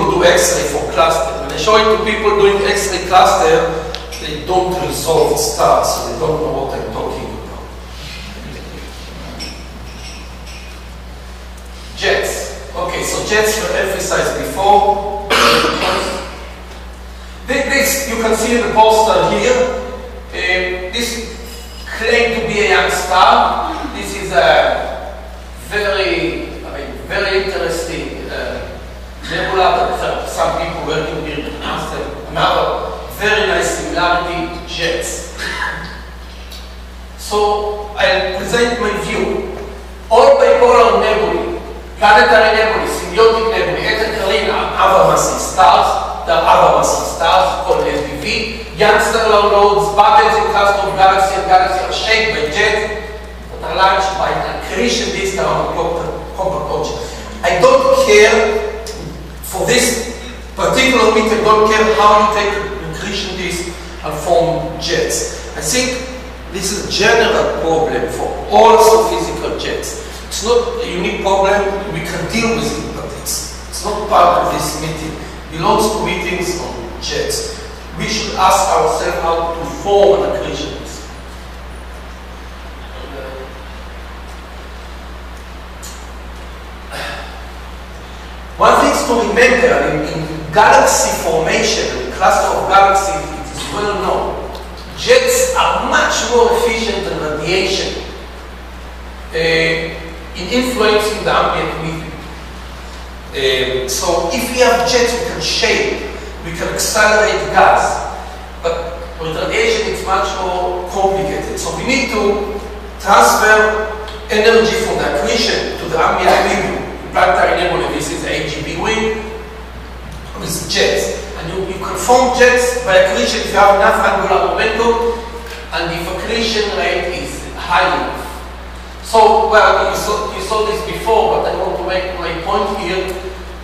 people do X-ray for cluster. When I show it to people doing X-ray cluster, they don't resolve stars, so they don't know what I'm talking about. Jets. Okay, so jets were emphasized before. This you can see in the poster here. This claimed to be a young star. This is a very interesting nebula that some people working here announced another very nice similarity to jets. So I'll present my view. All bipolar nebulae, planetary nebulae, symbiotic nebulae, Eta Carina, and other massive stars. There are other massive stars called SBV. Young stellar nodes, bubbles in cluster of galaxy and galaxy are shaped by jets that are launched by an accretion disk around a compact object. I don't care for this particular bit. I don't care how you take an accretion disk and form jets. I think this is a general problem for all astrophysical jets. It's not a unique problem. We can deal with it, but it's not part of this meeting. It belongs to meetings on jets. We should ask ourselves how to form an accretion disk. One thing to remember in galaxy formation, in cluster of galaxies, it is well known. Jets are much more efficient than radiation in influencing the ambient medium. So if we have jets, we can shape, we can accelerate gas. But with radiation, it's much more complicated. So we need to transfer energy from the accretion to the ambient medium. Planetary nebula, this is AGB wing with jets. And you can form jets by accretion if you have enough angular momentum and if accretion rate is high enough. So, well, you saw this before, but I want to make my point here.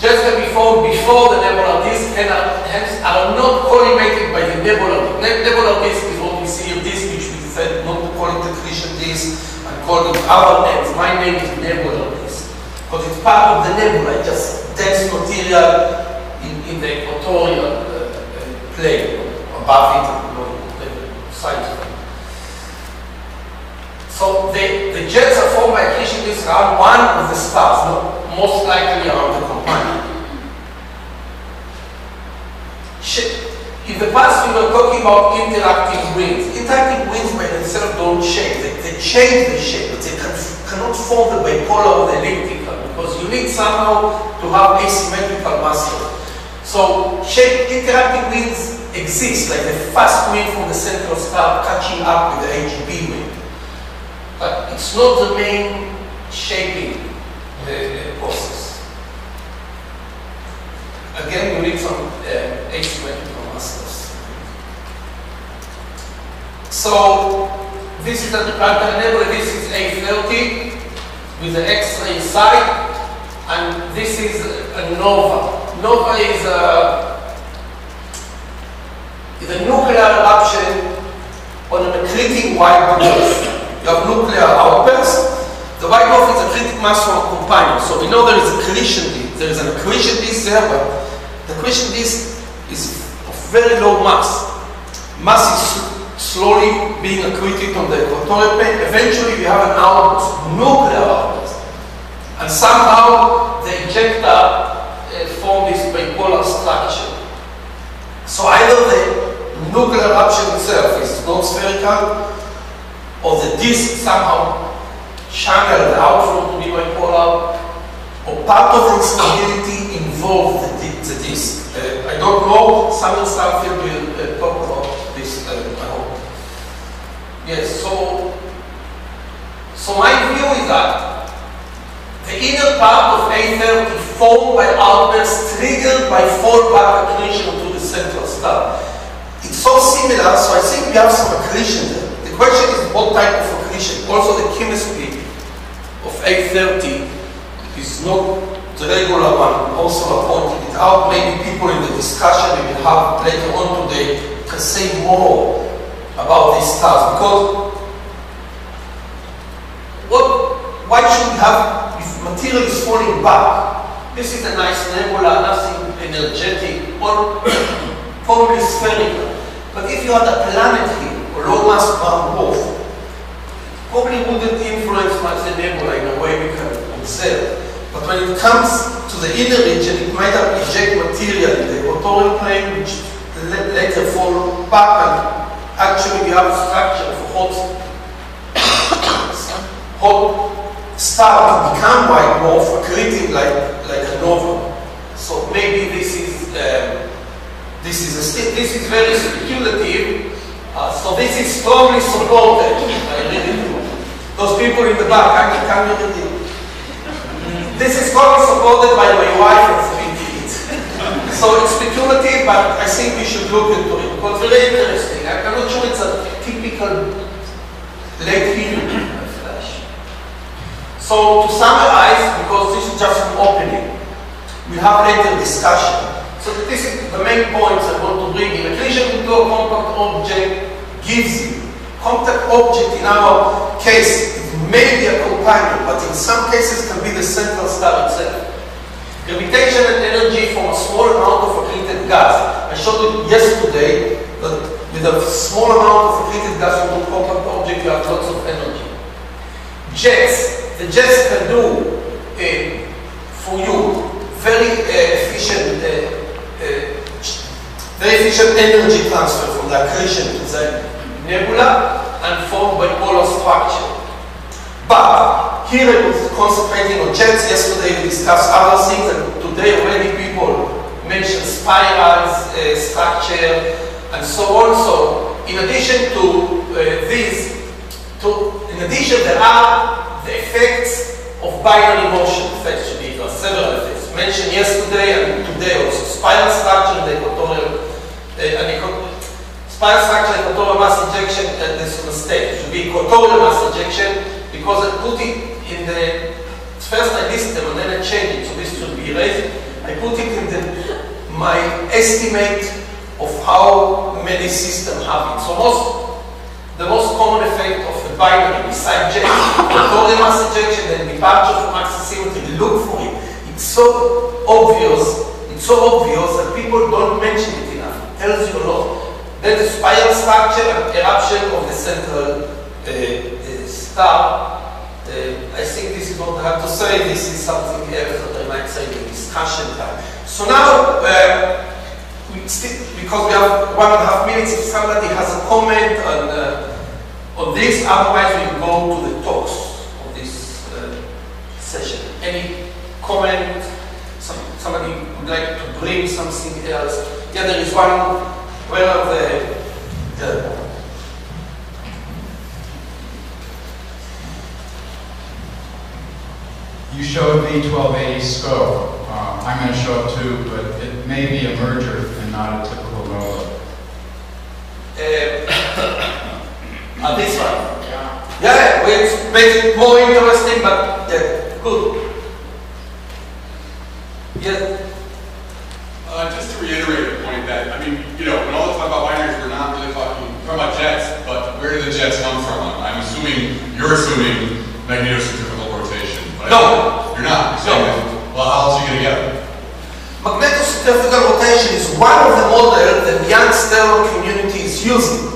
Jets can be formed before the nebular disk and hence are not collimated by the nebular disk. Nebular disk is what we see here, disk, which we said not to call it accretion disk and call it other names. My name is nebular disk because it's part of the nebula, just dense material in the equatorial plane, above it, the side of it. So the jets are formed by accretion disk around one of the stars, most likely around the companion. In the past we were talking about interacting winds. Interacting winds by themselves don't change. They change the shape, but they cannot form the bipolar or the elliptical because you need somehow to have asymmetrical mass. So interacting winds exist, like the fast wind from the central star catching up with the AGB wind. But it's not the main shaping process. Again, we need some asymmetrical masses. So this is the planetary nebula. This is A30 with the X-ray side, and this is a nova. Nova is a nuclear eruption on an accreting white dwarf. You have nuclear outburst. The white dwarf is accreting mass from a companion. So we know there is accretion disk. There is an accretion disk there, but the accretion disk is of very low mass. Mass is slowly being accreted on the equatorial plane. Eventually we have an outburst, nuclear outburst. And somehow the ejector formed this bipolar structure. So either the nuclear eruption itself is not spherical, or the disk somehow channeled the outflow to be bipolar, or part of the instability involved the disk. I don't know. Samuel Stanfield will talk about this, I hope. Yes, so my view is that the inner part of A30 formed by outbursts triggered by fallback accretion to the central star. It's so similar, so I think we have some accretion there. The question is what type of accretion. Also the chemistry of A30 is not the regular one. Also I pointed it out. Maybe people in the discussion we will have later on today can say more about these stars. Because why should we have, if material is falling back, this is a nice nebula, nothing energetic, or probably spherical. But if you had a planet here, or low-mass brown dwarf, probably wouldn't influence much the nebula in a way we can observe. But when it comes to the inner region, it might have eject material in the equatorial plane, which later fall back, and actually we have a structure of hot star to become white dwarf, accreting like a nova. So maybe this is very speculative. So this is strongly supported. I really do. Those people in the back, I can't read it. This is strongly supported by my wife and 3 kids. So it's speculative, but I think we should look into it. Because it's very interesting. I'm not sure it's a typical late helium flash. So to summarize, because this is just an opening, we have later discussion. So this is the main points I want to bring in. A collision into a compact object gives you. Compact object in our case may be a companion, but in some cases can be the central star itself. Gravitation and energy from a small amount of accreted gas. I showed you yesterday that with a small amount of accreted gas from a compact object you have lots of energy. Jets. The jets can do for you very efficient energy transfer from the accretion to the nebula and form bipolar structure. But here I was concentrating on jets. Yesterday we discussed other things, and today already people mentioned spirals, structure, and so on. So in addition to there are the effects of binary motion. Effects should be, there are several effects mentioned yesterday and today also. Spiral structure and the equatorial, spiral structure, equatorial mass ejection, and this mistake should be equatorial mass ejection, because I put it in the, first I list them and then I change it, so this should be erased. I put it in my estimate of how many systems have it. So the most common effect of the binary, besides jet, equatorial mass ejection and departure from axis symmetry, look for it. It's so obvious that people don't mention it enough. It tells you a lot. Then the spiral structure and eruption of the central star. I think this is what I have to say. This is something else that I might say in discussion time. So now, because we have 1.5 minutes, if somebody has a comment on this, otherwise we go to the talks of this session. Any comment? Somebody would like to bring something else? Yeah, there is one. Where are the You showed V1280 scope. I'm going to show it too, but it may be a merger and not a typical nova. This one? Yeah, which makes it more interesting, but good. Yeah. Just to reiterate the point that, I mean, you know, when all the talk about binaries, we're not really talking about jets, but where do the jets come from? I'm assuming, you're assuming magnetocentrifugal rotation. But No. You're not. You're saying that, well, how else are you going to get it? Magnetocentrifugal rotation is one of the models that the Young stellar community is using.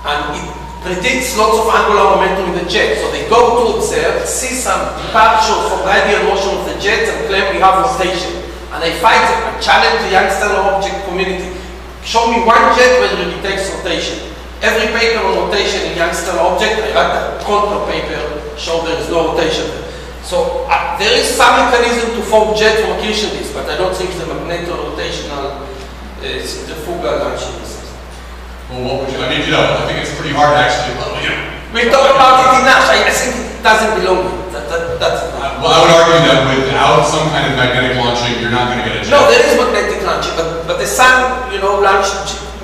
And it predicts lots of angular momentum in the jet. So they go to observe, see some departure from radial motion of the jet and claim we have rotation. And I fight them, I challenge the Young stellar object community. Show me one jet where it detects rotation. Every paper on rotation in Young stellar object, I write a counter paper, show there is no rotation there. So there is some mechanism to form jet from accretion disk, but I don't think the magneto-rotational centrifugal action is. Well, what would you, I mean, you know, I think it's pretty hard to actually, We talk about it enough. I think it doesn't belong. Well, I would argue that without some kind of magnetic launching, you're not going to get a jet. No, there is magnetic launching, but the sun, you know, launch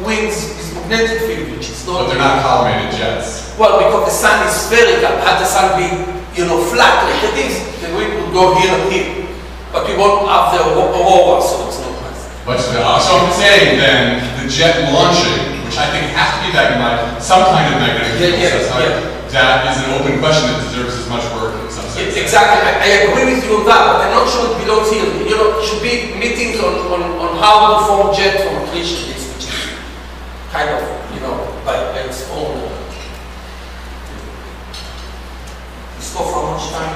wings is magnetic field, which is not. But they're not collimated jets. Well, because the sun is spherical. Had the sun been, you know, flat like it is, the wind would go here and here. But we won't have the aurora, so it's not nice. But so I'm saying then the jet launching, which I think has to be some kind of magnetic field. Yeah. That is an open question that deserves as much work in some sense. Exactly, I agree with you on that, but I'm not sure it belongs here. You know, it should be meetings on how to form jet from a Christian list, which is kind of, you know, by its own. You spoke for how much time?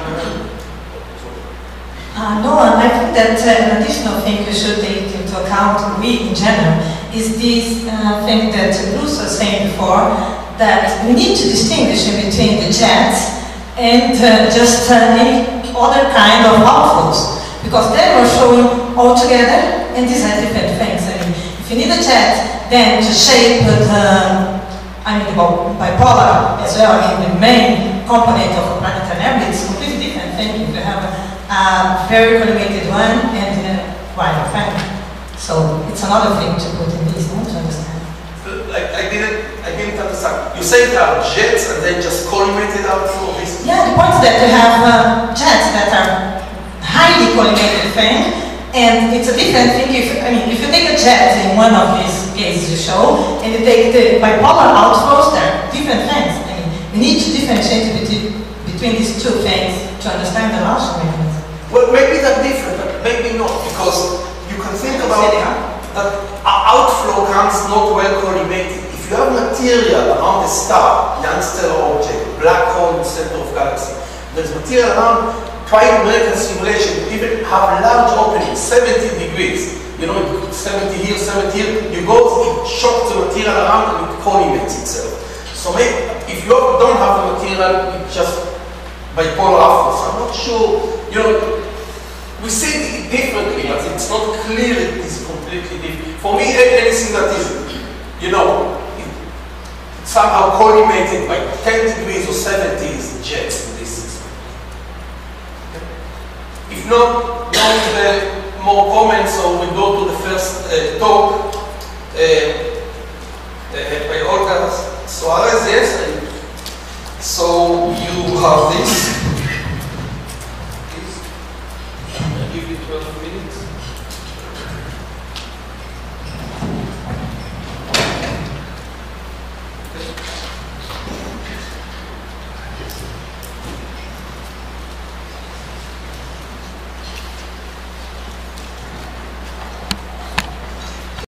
No, and I think that an additional thing we should take into account, we in general, is this thing that Bruce was saying before, that we need to distinguish in between the jets and just any other kind of outflows, because they were showing all together, and these are different things. I mean, if you need a jet, then to shape the bipolar as well, I mean, the main component of a planetary nebula is completely different thing. You have a very collimated one and a wider family. So it's another thing to put in this, to understand. I didn't understand. You say there are jets and then just collimated out through this? Yeah, the point is that you have jets that are highly collimated thing, and it's a different thing if you take a jet in one of these cases you show, and you take the bipolar outflows, they're different things. I mean, we need to differentiate between these two things to understand the launch mechanism. Well, maybe they're different, but maybe not, because you can think about that outflow comes not well collimated. If you have material around the star, the interstellar object, black hole in the center of galaxy, there's material around, try to make a simulation, you even have large openings, 70 degrees, you know, 70 here, 70 here, you go, it shocks the material around and it collimates itself. So maybe, if you don't have the material, it just bipolar outflows. I'm not sure, you know, we see it differently, but it's not clear it is completely different. For me, anything that is, you know, somehow collimated by 10 degrees or 70 is jets in this system. If not, more comments, or we go to the first talk by Olga Suarez, yes. So you have this.